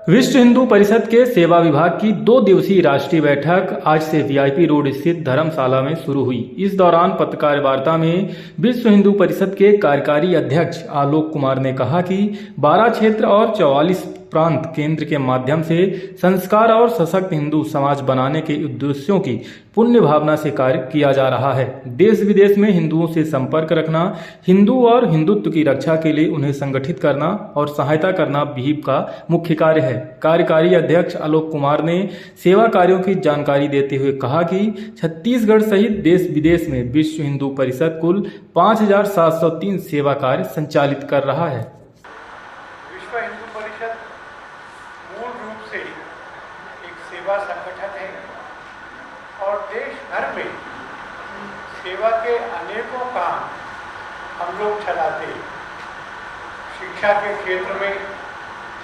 विश्व हिंदू परिषद के सेवा विभाग की 2 दिवसीय राष्ट्रीय बैठक आज से वीआईपी रोड स्थित धर्मशाला में शुरू हुई। इस दौरान पत्रकार वार्ता में विश्व हिंदू परिषद के कार्यकारी अध्यक्ष आलोक कुमार ने कहा कि 12 क्षेत्र और 44 प्रांत केंद्र के माध्यम से संस्कार और सशक्त हिंदू समाज बनाने के उद्देश्यों की पुण्य भावना से कार्य किया जा रहा है। देश विदेश में हिंदुओं से संपर्क रखना, हिंदू और हिंदुत्व की रक्षा के लिए उन्हें संगठित करना और सहायता करना विहिप का मुख्य कार्य है। कार्यकारी अध्यक्ष आलोक कुमार ने सेवा कार्यों की जानकारी देते हुए कहा कि छत्तीसगढ़ सहित देश विदेश में विश्व हिंदू परिषद कुल 5,703 सेवा कार्य संचालित कर रहा है। विश्व हिंदू परिषद मूल रूप से एक सेवा संगठन है और देश भर में सेवा के अनेकों काम हम लोग चलाते हैं। शिक्षा के क्षेत्र में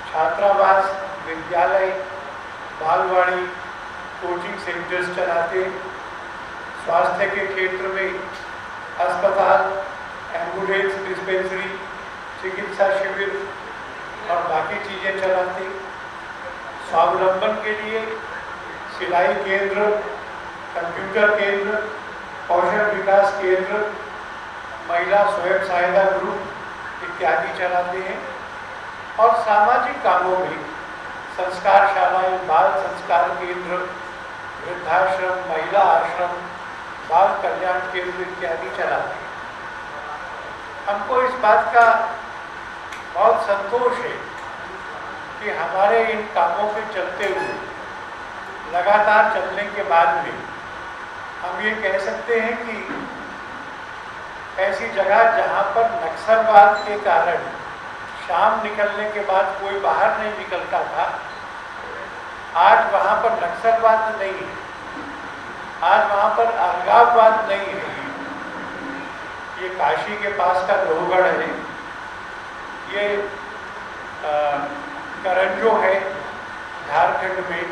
छात्रावास, विद्यालय, बालवाड़ी, कोचिंग सेंटर्स चलाते हैं। स्वास्थ्य के क्षेत्र में अस्पताल, एम्बुलेंस, डिस्पेंसरी, चिकित्सा शिविर और बाकी चीज़ें चलाते। स्वावलंबन के लिए सिलाई केंद्र, कंप्यूटर केंद्र, कौशल विकास केंद्र, महिला स्वयं सहायता ग्रुप इत्यादि चलाते हैं। और सामाजिक कामों में संस्कार शालाएँ, बाल संस्कार केंद्र, वृद्धाश्रम, महिला आश्रम, बाल कल्याण केंद्र इत्यादि चलाते हैं। हमको इस बात का बहुत संतोष है कि हमारे इन कामों के चलते हुए लगातार चलने के बाद में हम ये कह सकते हैं कि ऐसी जगह जहाँ पर नक्सलवाद के कारण शाम निकलने के बाद कोई बाहर नहीं निकलता था, आज वहाँ पर नक्सलवाद नहीं है, आज वहाँ पर अलगाववाद नहीं है। ये काशी के पास का लोहगढ़ है, ये करंजो है झारखंड में,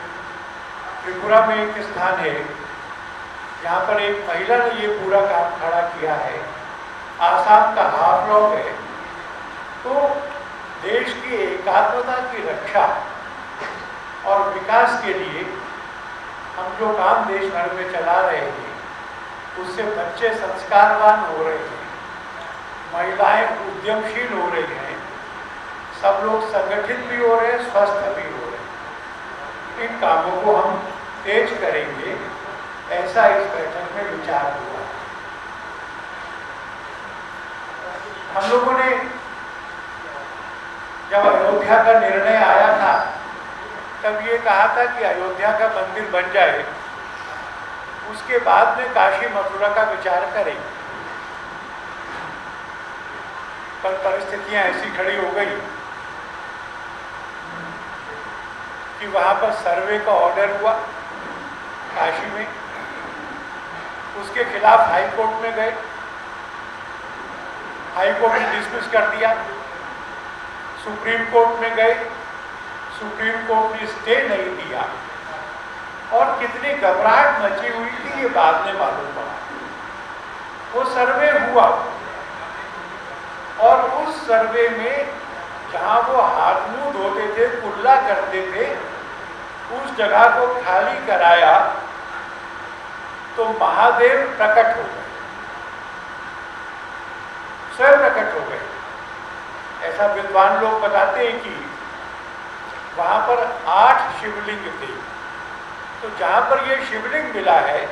त्रिपुरा में एक स्थान है जहाँ पर एक महिला ने ये पूरा काम खड़ा किया है, आसाम का हाफलॉन्ग है। तो देश की एकात्मता की रक्षा और विकास के लिए हम जो काम देश भर में चला रहे हैं उससे बच्चे संस्कारवान हो रहे हैं, महिलाएं उद्यमशील हो रही हैं, सब लोग संगठित भी हो रहे हैं, स्वस्थ भी हो रहे हैं। इन कामों को हम तेज करेंगे, ऐसा इस बैठक में विचार हुआ। हम लोगों ने जब अयोध्या का निर्णय आया था तब ये कहा था कि अयोध्या का मंदिर बन जाए, उसके बाद में काशी मथुरा का विचार करेंगे। पर परिस्थितियां ऐसी खड़ी हो गई कि वहाँ पर सर्वे का ऑर्डर हुआ काशी में, उसके खिलाफ हाई कोर्ट में गए, हाई कोर्ट ने डिसमिस कर दिया, सुप्रीम कोर्ट में गए, सुप्रीम कोर्ट ने स्टे नहीं दिया और कितनी घबराहट मची हुई थी ये बाद में मालूम पड़ा। वो सर्वे हुआ और उस सर्वे में जहाँ वो हाथ मुंह धोते थे, कुल्ला करते थे, उस जगह को खाली कराया तो महादेव प्रकट हो गए, स्वयं प्रकट हो गए। ऐसा विद्वान लोग बताते हैं कि वहाँ पर 8 शिवलिंग थे। तो जहाँ पर ये शिवलिंग मिला है,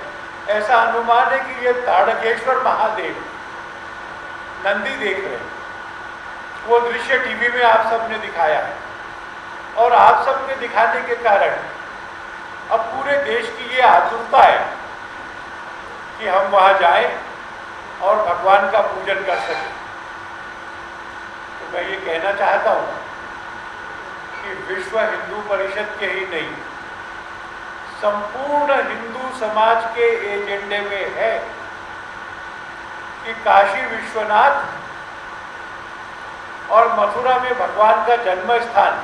ऐसा अनुमान है कि ये ताड़केश्वर महादेव, नंदी देख रहे हैं। वो दृश्य टीवी में आप सबने दिखाया है और आप सबके दिखाने के कारण अब पूरे देश की ये आतुरता है कि हम वहाँ जाएं और भगवान का पूजन कर सकें। तो मैं ये कहना चाहता हूँ कि विश्व हिंदू परिषद के ही नहीं, संपूर्ण हिंदू समाज के एजेंडे में है कि काशी विश्वनाथ और मथुरा में भगवान का जन्म स्थान,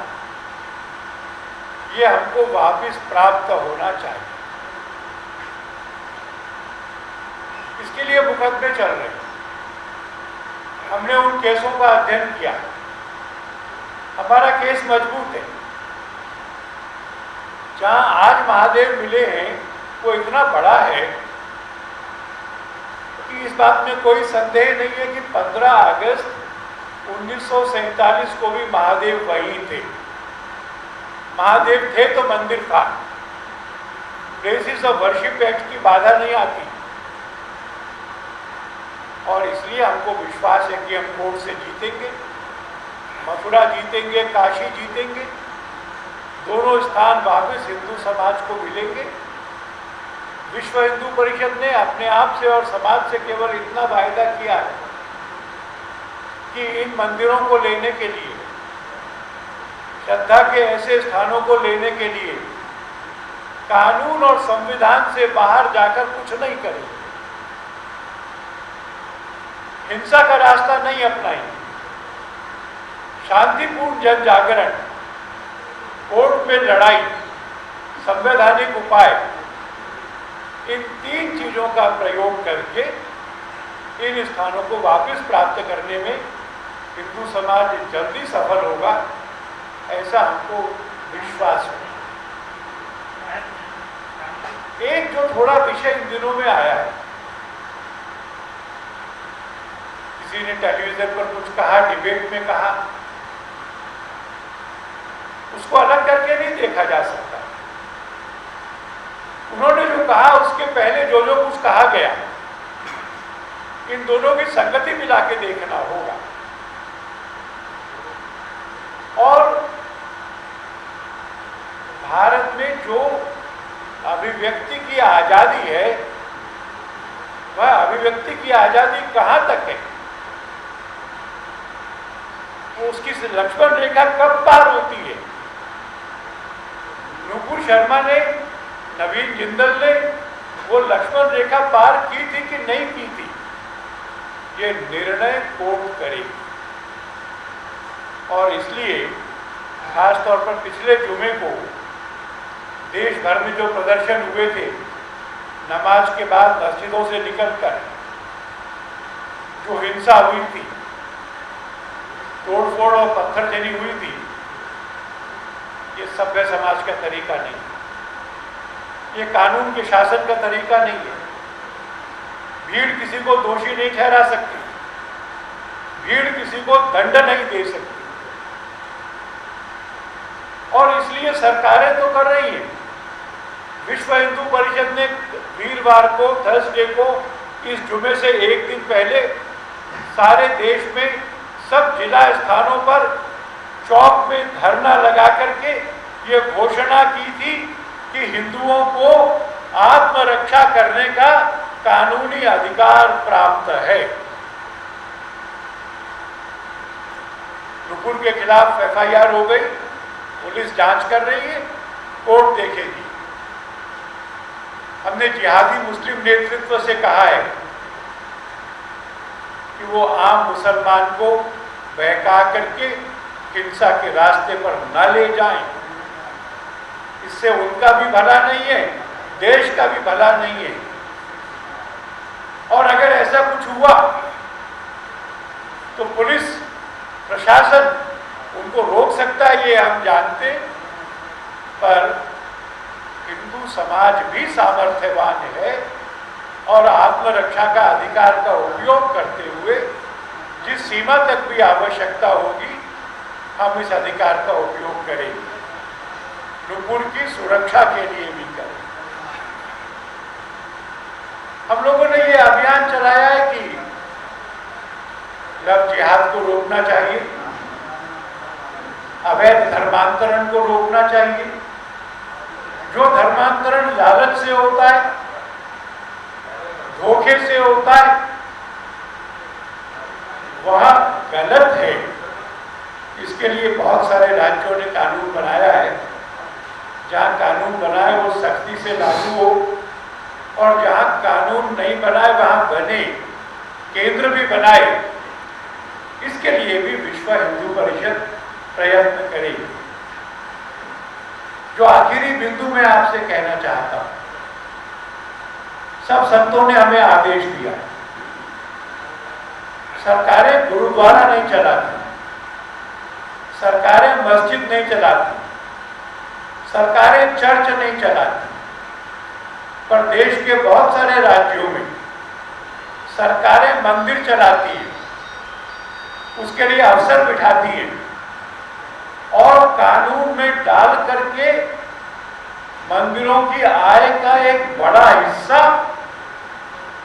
ये हमको वापस प्राप्त होना चाहिए। इसके लिए मुकदमे चल रहे हैं। हमने उन केसों का अध्ययन किया, हमारा केस मजबूत है। जहाँ आज महादेव मिले हैं वो इतना बड़ा है कि इस बात में कोई संदेह नहीं है कि 15 अगस्त 1947 को भी महादेव वहीं थे। महादेव थे तो मंदिर था। प्लेसेस ऑफ वर्शिप एक्ट की बाधा नहीं आती और इसलिए हमको विश्वास है कि हम कोर्ट से जीतेंगे, मथुरा जीतेंगे, काशी जीतेंगे। दोनों स्थान वापस हिंदू समाज को मिलेंगे। विश्व हिंदू परिषद ने अपने आप से और समाज से केवल इतना वायदा किया है कि इन मंदिरों को लेने के लिए, श्रद्धा के ऐसे स्थानों को लेने के लिए कानून और संविधान से बाहर जाकर कुछ नहीं करेंगे, हिंसा का रास्ता नहीं अपनाएंगे। शांतिपूर्ण जन जागरण, कोर्ट में लड़ाई, संवैधानिक उपाय, इन 3 चीजों का प्रयोग करके इन स्थानों को वापस प्राप्त करने में हिंदू समाज जल्दी सफल होगा, ऐसा हमको विश्वास है। एक जो थोड़ा विषय इन दिनों में आया है, किसी ने टेलीविजन पर कुछ कहा, डिबेट में कहा, उसको अलग करके नहीं देखा जा सकता। उन्होंने जो कहा उसके पहले जो जो कुछ कहा गया, इन दोनों की संगति मिला के देखना होगा। और भारत में जो अभिव्यक्ति की आजादी है, वह अभिव्यक्ति की आजादी कहां तक है, उसकी लक्ष्मण रेखा कब पार होती है। नुपुर शर्मा ने, नवीन जिंदल ने वो लक्ष्मण रेखा पार की थी कि नहीं की थी, ये निर्णय कोर्ट करेगी। और इसलिए खासतौर पर पिछले जुमे को देश भर में जो प्रदर्शन हुए थे, नमाज के बाद मस्जिदों से निकलकर जो हिंसा हुई थी, तोड़फोड़ और पत्थरचनी हुई थी, ये सभ्य समाज का तरीका नहीं है, ये कानून के शासन का तरीका नहीं है। भीड़ किसी को दोषी नहीं ठहरा सकती, भीड़ किसी को दंड नहीं दे सकती। और इसलिए सरकारें तो कर रही हैं। विश्व हिंदू परिषद ने वीरवार को, थर्सडे को, इस जुमे से एक दिन पहले सारे देश में सब जिला स्थानों पर चौक में धरना लगा करके ये घोषणा की थी कि हिंदुओं को आत्मरक्षा करने का कानूनी अधिकार प्राप्त है। नुपुर के खिलाफ एफआईआर हो गई, पुलिस जांच कर रही है, कोर्ट देखेगी। हमने जिहादी मुस्लिम नेतृत्व से कहा है कि वो आम मुसलमान को बहका करके हिंसा के रास्ते पर न ले जाएं। इससे उनका भी भला नहीं है, देश का भी भला नहीं है। और अगर ऐसा कुछ हुआ तो पुलिस प्रशासन उनको रोक सकता है, ये हम जानते। पर हिंदू समाज भी सामर्थ्यवान है और आत्मरक्षा का अधिकार का उपयोग करते हुए जिस सीमा तक भी आवश्यकता होगी, हम इस अधिकार का उपयोग करेंगे, नुपुर की सुरक्षा के लिए भी करें। हम लोगों ने ये अभियान चलाया है कि लव जिहाद को रोकना चाहिए, अवैध धर्मांतरण को रोकना चाहिए। जो धर्मांतरण लालच से होता है, धोखे से होता है, वह गलत है। इसके लिए बहुत सारे राज्यों ने कानून बनाया है। जहाँ कानून बनाए वो सख्ती से लागू हो, और जहाँ कानून नहीं बनाए वहाँ बने, केंद्र भी बनाए। इसके लिए भी विश्व हिंदू परिषद प्रयत्न करेगी। जो आखिरी बिंदु मैं आपसे कहना चाहता हूं, सब संतों ने हमें आदेश दिया, सरकारें गुरुद्वारा नहीं चलाती, सरकारें मस्जिद नहीं चलाती, सरकारें चर्च नहीं चलाती, पर देश के बहुत सारे राज्यों में सरकारें मंदिर चलाती हैं, उसके लिए अफसर बिठाती हैं और कानून में डाल करके मंदिरों की आय का एक बड़ा हिस्सा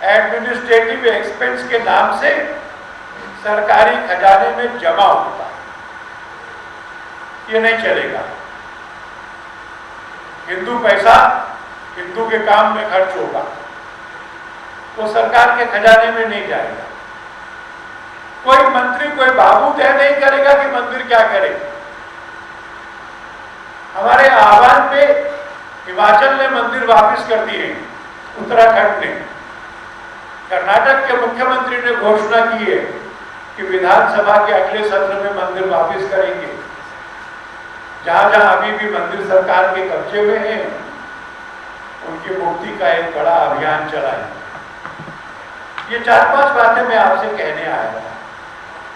एडमिनिस्ट्रेटिव एक्सपेंस के नाम से सरकारी खजाने में जमा होता है। ये नहीं चलेगा। हिंदू पैसा हिंदू के काम में खर्च होगा, वो सरकार के खजाने में नहीं जाएगा। कोई मंत्री, कोई बाबू तय नहीं करेगा कि मंदिर क्या करे। हमारे आह्वान पे हिमाचल ने मंदिर वापस कर दिए, उत्तराखंड ने। कर्नाटक के मुख्यमंत्री ने घोषणा की है कि विधानसभा के अगले सत्र में मंदिर वापस करेंगे। जहां जहां अभी भी मंदिर सरकार के कब्जे में है, उनकी मुक्ति का एक बड़ा अभियान चला है। ये 4-5 बातें मैं आपसे कहने आया था।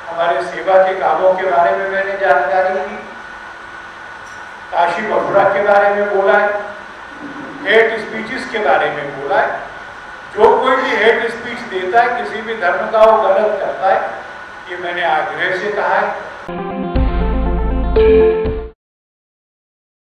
हमारे सेवा के कामों के बारे में मैंने जानकारी दी, काशी मथुरा के बारे में बोला है, हेट स्पीचेस के बारे में बोला है। जो कोई भी हेट स्पीच देता है किसी भी धर्म का, वो गलत करता है, ये मैंने आग्रह से कहा है।